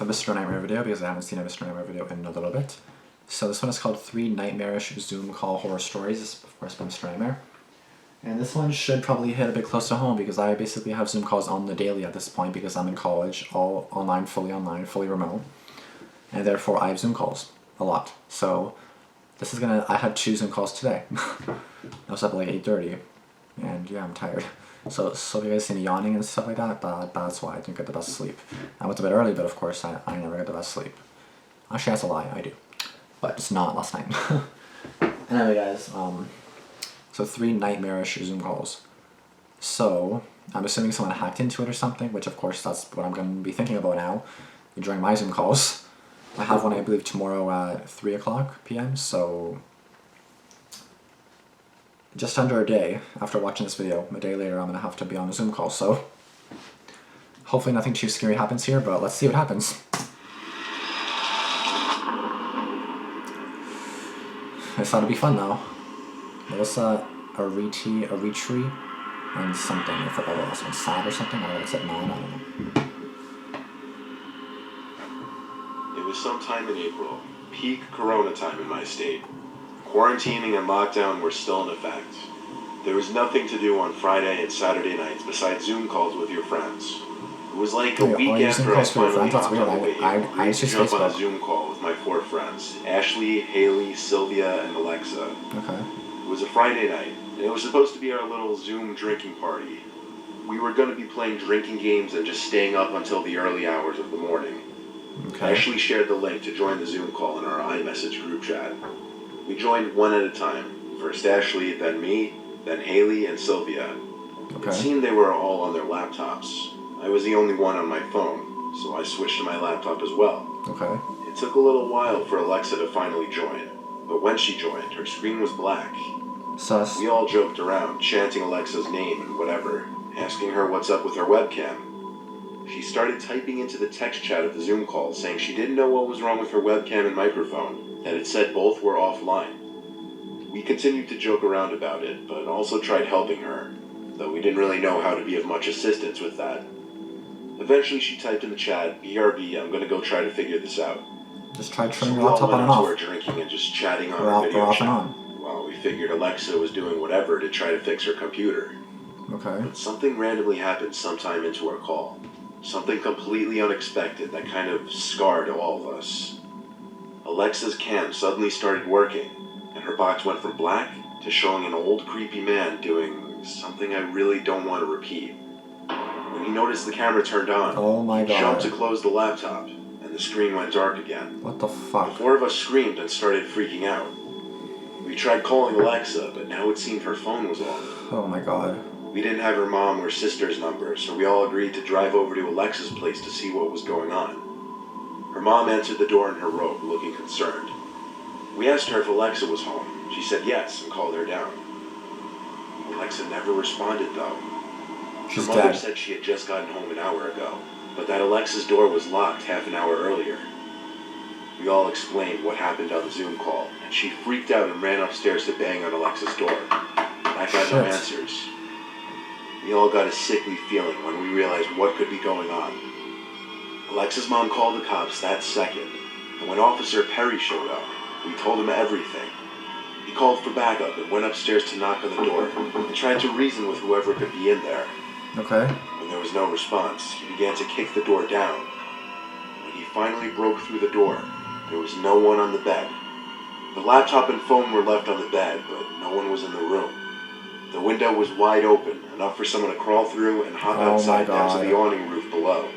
a Mr. Nightmare video because I haven't seen a Mr. Nightmare video in a little bit. So this one is called 3 Nightmarish Zoom Call Horror Stories, of course by Mr. Nightmare. And this one should probably hit a bit close to home because I basically have Zoom calls on the daily at this point because I'm in college, all online, fully remote. And therefore I have Zoom calls a lot. So this is I had 2 Zoom calls today. I was up at like 8:30 and yeah, I'm tired. So if you guys see me yawning and stuff like that, that's why I didn't get the best sleep. I went to bed early, but of course I never get the best sleep. Actually, that's a lie, I do. But it's not last night. Anyway guys, so 3 Nightmarish Zoom calls. So, I'm assuming someone hacked into it or something, which of course that's what I'm going to be thinking about now during my Zoom calls. I have one, I believe, tomorrow at 3 o'clock p.m., so just under a day after watching this video, a day later I'm going to have to be on a Zoom call, so hopefully nothing too scary happens here, but let's see what happens. I thought it'd be fun though. It was a retry, and something. I forgot what else was, sad or something. I don't know. Except no, I don't know. It was sometime in April, peak Corona time in my state. Quarantining and lockdown were still in effect. There was nothing to do on Friday and Saturday nights besides Zoom calls with your friends. It was like a week after I finally hopped on the wave. I used to jump on a Zoom call with my 4 friends: Ashley, Haley, Sylvia, and Alexa. Okay. It was a Friday night, and it was supposed to be our little Zoom drinking party. We were going to be playing drinking games and just staying up until the early hours of the morning. Okay. Ashley shared the link to join the Zoom call in our iMessage group chat. We joined one at a time. First Ashley, then me, then Haley and Sylvia. Okay. It seemed they were all on their laptops. I was the only one on my phone, so I switched to my laptop as well. Okay. It took a little while for Alexa to finally join, but when she joined, her screen was black. Sus. We all joked around, chanting Alexa's name and whatever, asking her what's up with her webcam. She started typing into the text chat of the Zoom call, saying she didn't know what was wrong with her webcam and microphone, that it said both were offline. We continued to joke around about it, but also tried helping her, though we didn't really know how to be of much assistance with that. Eventually she typed in the chat, "BRB, I'm gonna go try to figure this out." Just try So turning we your all laptop went on and into off. our drinking and just chatting on Or our video off chat, and on. while we figured Alexa was doing whatever to try to fix her computer. Okay. But something randomly happened sometime into our call. Something completely unexpected that kind of scarred all of us. Alexa's cam suddenly started working, and her box went from black to showing an old creepy man doing something I really don't want to repeat. When he noticed the camera turned on, Oh my he jumped god. to close the laptop, and the screen went dark again. What the fuck? The 4 of us screamed and started freaking out. We tried calling Alexa, but now it seemed her phone was off. Oh my god. We didn't have her mom or sister's number, so we all agreed to drive over to Alexa's place to see what was going on. Her mom answered the door in her robe, looking concerned. We asked her if Alexa was home. She said yes and called her down. Alexa never responded, though. She's Her mother dead. said she had just gotten home an hour ago, but that Alexa's door was locked half an hour earlier. We all explained what happened on the Zoom call, and she freaked out and ran upstairs to bang on Alexa's door. I got no Shit. answers. We all got a sickly feeling when we realized what could be going on. Alexa's mom called the cops that second, and when Officer Perry showed up, we told him everything. He called for backup and went upstairs to knock on the door and tried to reason with whoever could be in there. Okay. When there was no response, he began to kick the door down. When he finally broke through the door, there was no one on the bed. The laptop and phone were left on the bed, but no one was in the room. The window was wide open, enough for someone to crawl through and hop outside down to the awning roof below.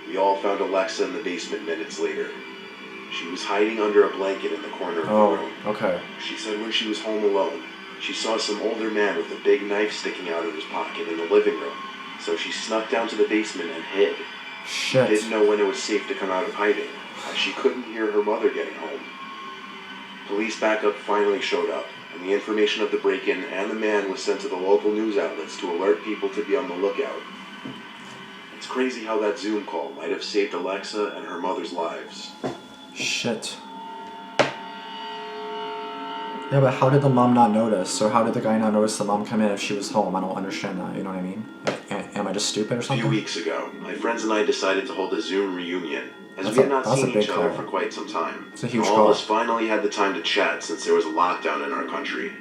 We all found Alexa in the basement minutes later. She was hiding under a blanket in the corner of the room. Okay. She said when she was home alone, she saw some older man with a big knife sticking out of his pocket in the living room, so she snuck down to the basement and hid. Shit. She didn't know when it was safe to come out of hiding, as she couldn't hear her mother getting home. Police backup finally showed up, and the information of the break-in and the man was sent to the local news outlets to alert people to be on the lookout. It's crazy how that Zoom call might have saved Alexa and her mother's lives. Shit. Yeah, but how did the mom not notice? Or how did the guy not notice the mom come in if she was home? I don't understand that, you know what I mean? Am I I just stupid or A few something? weeks ago, my friends and I decided to hold a Zoom reunion, as That's we had not a seen big each other call. for quite some time. It's a huge All call. of us finally had the time to chat since there was a lockdown in our country.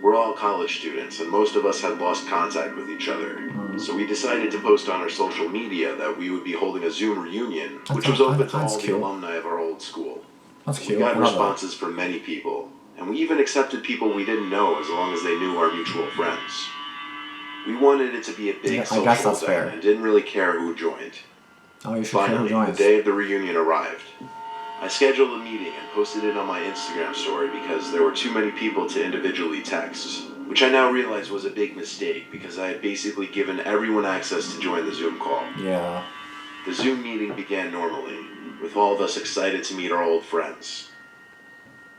We're all college students, and most of us had lost contact with each other. So we decided to post on our social media that we would be holding a Zoom reunion, which was open to all the alumni of our old school. That's cute. We got responses from many people, and we even accepted people we didn't know as long as they knew our mutual friends. We wanted it to be a big social event and didn't really care who joined. Oh, you should care who Finally, joins. the day of the reunion arrived. I scheduled a meeting and posted it on my Instagram story because there were too many people to individually text, which I now realize was a big mistake because I had basically given everyone access to join the Zoom call. Yeah. The Zoom meeting began normally, with all of us excited to meet our old friends.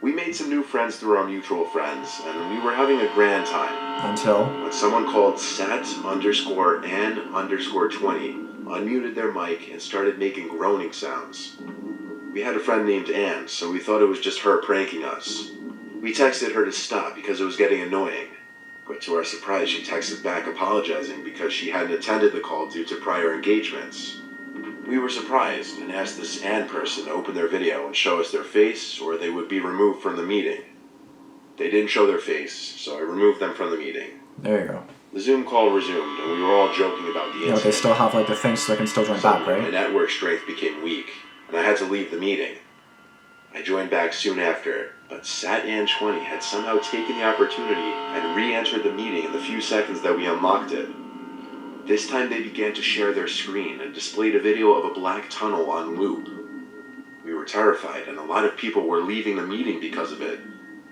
We made some new friends through our mutual friends, and we were having a grand time. Until? When someone called Sat_Ann_20 unmuted their mic and started making groaning sounds. We had a friend named Ann, so we thought it was just her pranking us. We texted her to stop because it was getting annoying, but to our surprise she texted back apologizing because she hadn't attended the call due to prior engagements. We were surprised and asked this Ann person to open their video and show us their face or they would be removed from the meeting. They didn't show their face, so I removed them from the meeting. There you go. The Zoom call resumed and we were all joking about the incident. Yeah, they still have like the thing so they can still join back, right? My network strength became weak, and I had to leave the meeting. I joined back soon after, but SatAn20 had somehow taken the opportunity and re-entered the meeting in the few seconds that we unlocked it. This time they began to share their screen and displayed a video of a black tunnel on loop. We were terrified, and a lot of people were leaving the meeting because of it,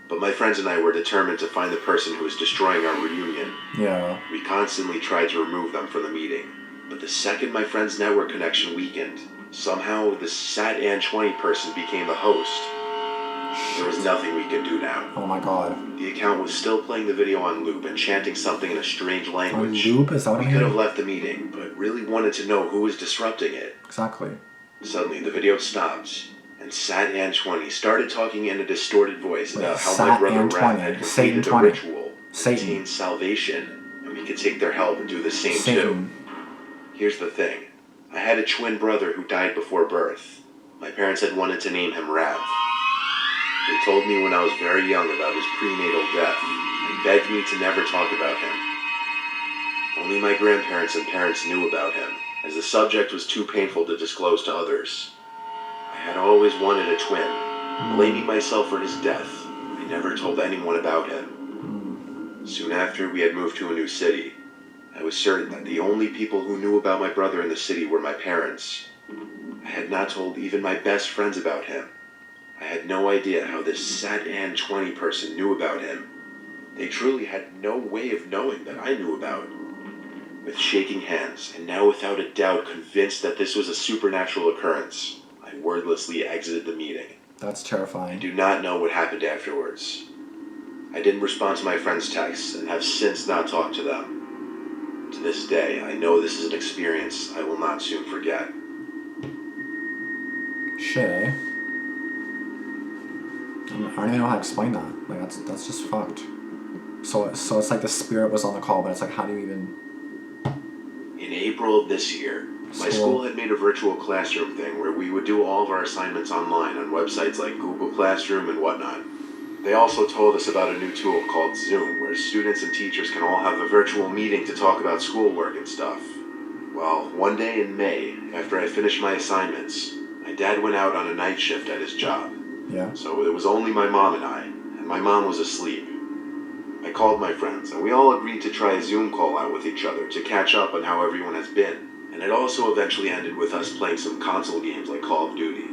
but my friends and I were determined to find the person who was destroying our reunion. Yeah. We constantly tried to remove them from the meeting, but the second my friend's network connection weakened, somehow the SatAn20 person became the host. There was nothing we could do now. Oh my god. The account was still playing the video on loop and chanting something in a strange language. On loop? Is that what I mean? We could have left the meeting, but really wanted to know who was disrupting it. Exactly. Suddenly, the video stopped, and SatAn20 started talking in a distorted voice about how my brother Rat had completed the ritual, attained salvation, and we could take their help and do the same too. Here's the thing. I had a twin brother who died before birth. My parents had wanted to name him Rav. They told me when I was very young about his prenatal death and begged me to never talk about him. Only my grandparents and parents knew about him, as the subject was too painful to disclose to others. I had always wanted a twin. Blaming myself for his death, I never told anyone about him. Soon after, we had moved to a new city. I was certain that the only people who knew about my brother in the city were my parents. I had not told even my best friends about him. I had no idea how this SatAn20 person knew about him. They truly had no way of knowing that I knew about. With shaking hands, and now without a doubt convinced that this was a supernatural occurrence, I wordlessly exited the meeting. That's terrifying. I do not know what happened afterwards. I didn't respond to my friends' texts and have since not talked to them. To this day, I know this is an experience I will not soon forget. Shit, eh? I don't even know how to explain that. Like, that's just fucked. So it's like the spirit was on the call, but it's like, how do you even... In April of this year, my school had made a virtual classroom thing where we would do all of our assignments online on websites like Google Classroom and whatnot. They also told us about a new tool called Zoom, where students and teachers can all have a virtual meeting to talk about schoolwork and stuff. Well, one day in May, after I finished my assignments, my dad went out on a night shift at his job. Yeah. So it was only my mom and my mom was asleep. I called my friends, and we all agreed to try a Zoom call out with each other to catch up on how everyone has been. And it also eventually ended with us playing some console games like Call of Duty.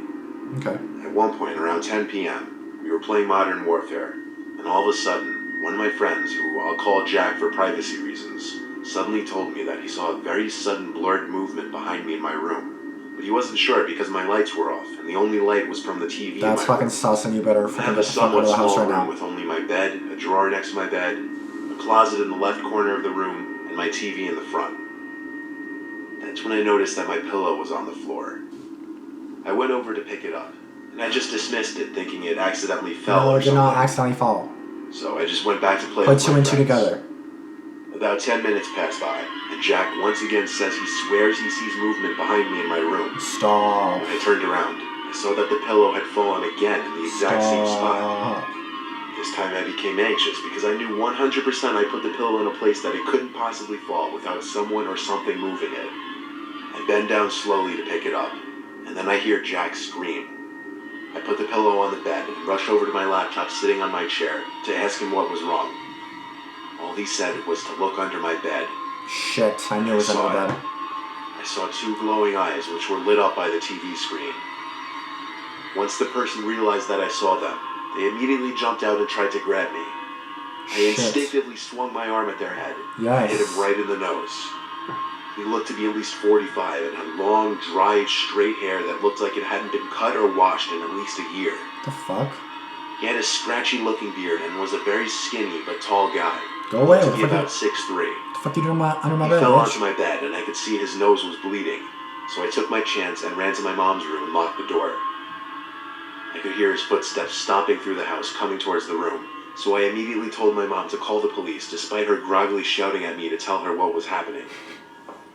Okay. At one point, around 10 p.m., we were playing Modern Warfare, and all of a sudden, one of my friends, who I'll call Jack for privacy reasons, suddenly told me that he saw a very sudden blurred movement behind me in my room. But he wasn't sure because my lights were off, and the only light was from the TV. That's fucking sus, and you better I have a somewhat small room with only my bed, a drawer next to my bed, a closet in the left corner of the room, and my TV in the front. That's when I noticed that my pillow was on the floor. I went over to pick it up, and I just dismissed it, thinking it accidentally fell. No, or it did not accidentally fall. So I just went back to play Put with two my and two friends. together. About 10 minutes pass by, and Jack once again says he swears he sees movement behind me in my room. Stop. When I turned around, I saw that the pillow had fallen again in the exact same spot. This time I became anxious because I knew 100% I put the pillow in a place that it couldn't possibly fall without someone or something moving it. I bend down slowly to pick it up, and then I hear Jack scream. I put the pillow on the bed and rush over to my laptop sitting on my chair to ask him what was wrong. All he said was to look under my bed. Shit, I knew it was under the bed. I saw two glowing eyes which were lit up by the TV screen. Once the person realized that I saw them, they immediately jumped out and tried to grab me. I instinctively swung my arm at their head. I hit him right in the nose. He looked to be at least 45 and had long, dry, straight hair that looked like it hadn't been cut or washed in at least a year. The fuck? He had a scratchy-looking beard and was a very skinny but tall guy. Go away. To be about 6'3". The fuck you doing under my bed? He fell onto my bed and I could see his nose was bleeding. So I took my chance and ran to my mom's room and locked the door. I could hear his footsteps stomping through the house, coming towards the room, so I immediately told my mom to call the police, despite her groggily shouting at me to tell her what was happening.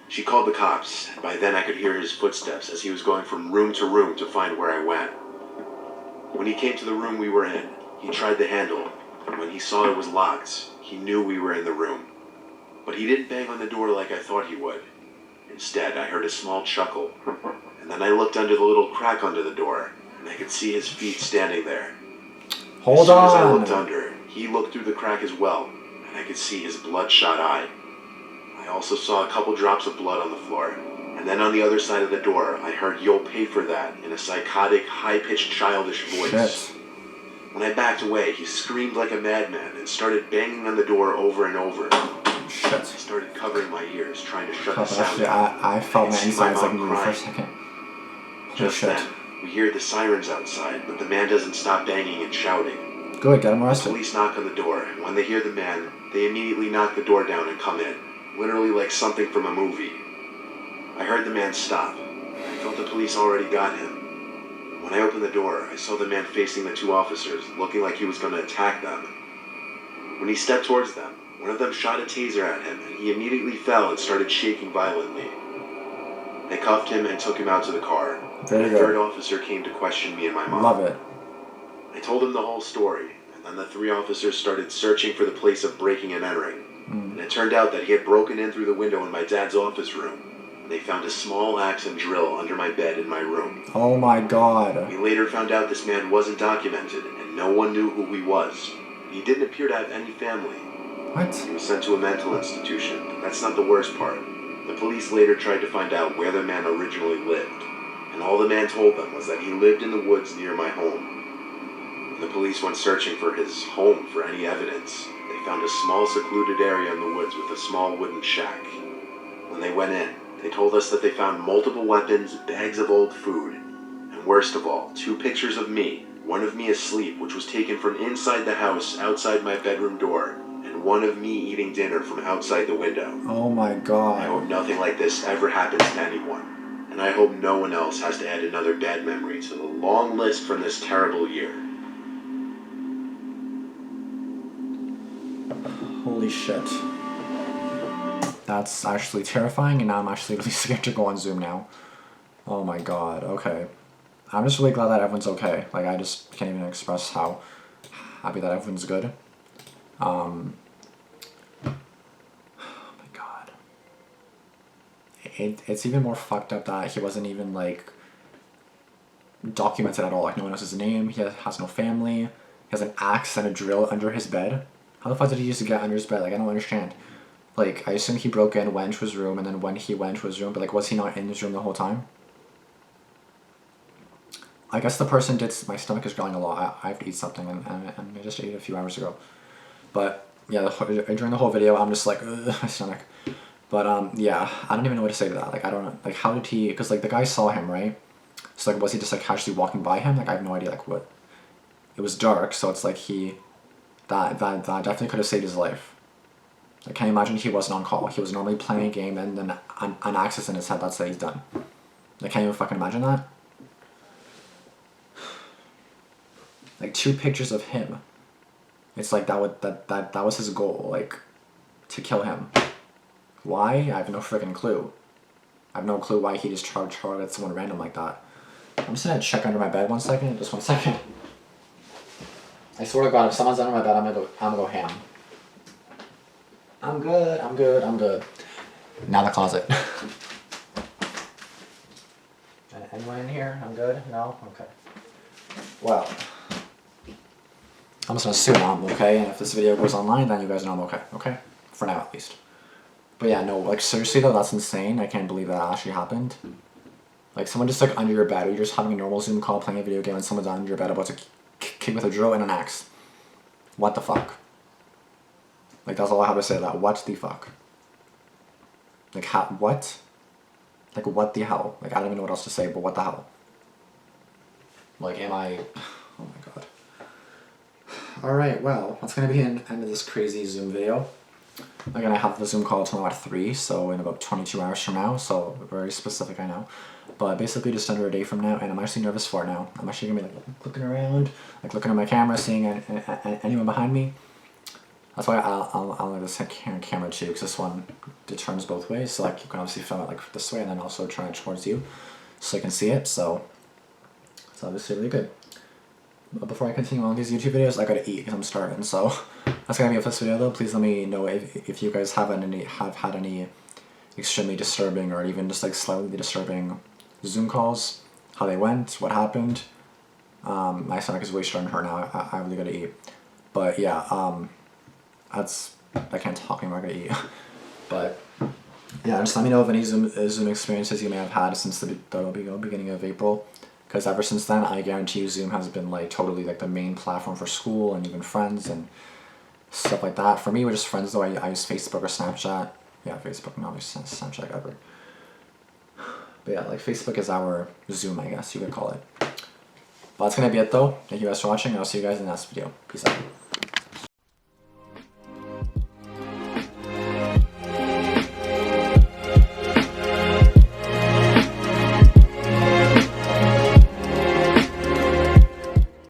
She called the cops, and by then I could hear his footsteps as he was going from room to room to find where I went. When he came to the room we were in, he tried the handle, and when he saw it was locked, he knew we were in the room. But he didn't bang on the door like I thought he would. Instead, I heard a small chuckle, and then I looked under the little crack under the door, and I could see his feet standing there. Hold on. As soon as I looked under, he looked through the crack as well, and I could see his bloodshot eye. I also saw a couple drops of blood on the floor, and then on the other side of the door, I heard "You'll pay for that" in a psychotic, high-pitched, childish voice. Shit. When I backed away, he screamed like a madman and started banging on the door over and over. Shit. I started covering my ears, trying to shut the sound out. I felt my insides like move for a second. Just then, we hear the sirens outside, but the man doesn't stop banging and shouting. Good, get him The arrested. police knock on the door, and when they hear the man, they immediately knock the door down and come in, literally like something from a movie. I heard the man stop. I thought the police already got him. When I opened the door, I saw the man facing the two officers, looking like he was going to attack them. When he stepped towards them, one of them shot a taser at him, and he immediately fell and started shaking violently. They cuffed him and took him out to the car. Very and good. a third officer came to question me and my mom. Love it. I told him the whole story, and then the three officers started searching for the place of breaking and entering. And it turned out that he had broken in through the window in my dad's office room. And they found a small axe and drill under my bed in my room. Oh my god. We later found out this man wasn't documented, and no one knew who he was. He didn't appear to have any family. What? He was sent to a mental institution, but that's not the worst part. The police later tried to find out where the man originally lived, and all the man told them was that he lived in the woods near my home. When the police went searching for his home for any evidence, they found a small secluded area in the woods with a small wooden shack. When they went in, they told us that they found multiple weapons, bags of old food, and worst of all, 2 pictures of me, one of me asleep, which was taken from inside the house outside my bedroom door, and one of me eating dinner from outside the window. Oh my I god. hope nothing like this ever happens to anyone, and I hope no one else has to add another bad memory to the long list from this terrible year. Holy shit. That's actually terrifying, and now I'm actually really scared to go on Zoom now. Oh my god, okay. I'm just really glad that everyone's okay. Like, I just can't even express how happy that everyone's good. Oh my god. It's even more fucked up that he wasn't even, like, documented at all. Like, no one knows his name, he has no family, he has an axe and a drill under his bed. How the fuck did he used to get under his bed? Like, I don't understand. Like, I assume he broke in, went to his room, and then when he went to his room, but, like, was he not in his room the whole time? I guess the person did. My stomach is growling a lot. I have to eat something, and I just ate it a few hours ago. But yeah, during the whole video, I'm just like, ugh, my stomach. But yeah, I don't even know what to say to that. Like, I don't know. Like, how did he? Because like the guy saw him, right? So like, was he just like casually walking by him? Like, I have no idea. Like, what? It was dark, so it's like that definitely could have saved his life. Like, can you imagine he wasn't on call? He was normally playing a game, and then an axis in his head. That's it. He's done. Like, can you even fucking imagine that? Like, 2 pictures of him. It's like that was his goal, like, to kill him. Why? I have no freaking clue. I have no clue why he just targeted someone random like that. I'm just gonna check under my bed 1 second. Just 1 second. I swear to God, if someone's under my bed, I'm gonna go ham. I'm good. Now the closet. Anyone in here? I'm good? No? Okay. Well, I'm just gonna assume I'm okay, and if this video goes online, then you guys know I'm okay. Okay? For now, at least. But yeah, no, like seriously though, that's insane. I can't believe that actually happened. Like someone just like under your bed, or you're just having a normal Zoom call playing a video game and someone's under your bed about to kick with a drill and an axe. What the fuck? Like that's all I have to say to that. What the fuck? Like what? Like what the hell? Like I don't even know what else to say, but what the hell? Like am I... Oh my god. Alright, well, that's gonna be an end of this crazy Zoom video. Again, I have the Zoom call tomorrow at 3, so in about 22 hours from now, so very specific, I know. But basically just under a day from now, and I'm actually nervous for it now. I'm actually gonna be like looking around, like looking at my camera, seeing anyone behind me. That's why I'll like this camera too, because this one, it turns both ways, so like you can obviously film it like this way, and then also turn it towards you, so you can see it, so it's obviously really good. But before I continue on these YouTube videos, I gotta eat because I'm starving, so that's gonna be it for this video though. Please let me know if you guys have had any extremely disturbing or even just like slightly disturbing Zoom calls, how they went, what happened. My stomach is way starting to hurt now. I really gotta eat. But yeah, I can't talk anymore, I gotta eat. But yeah, just let me know of any Zoom experiences you may have had since the beginning of April. Because ever since then, I guarantee you Zoom has been like totally like the main platform for school and even friends and stuff like that. For me, we're just friends though. I use Facebook or Snapchat. Yeah, Facebook, not Snapchat ever. But yeah, like Facebook is our Zoom, I guess you could call it. But that's gonna be it though. Thank you guys for watching. I'll see you guys in the next video. Peace out.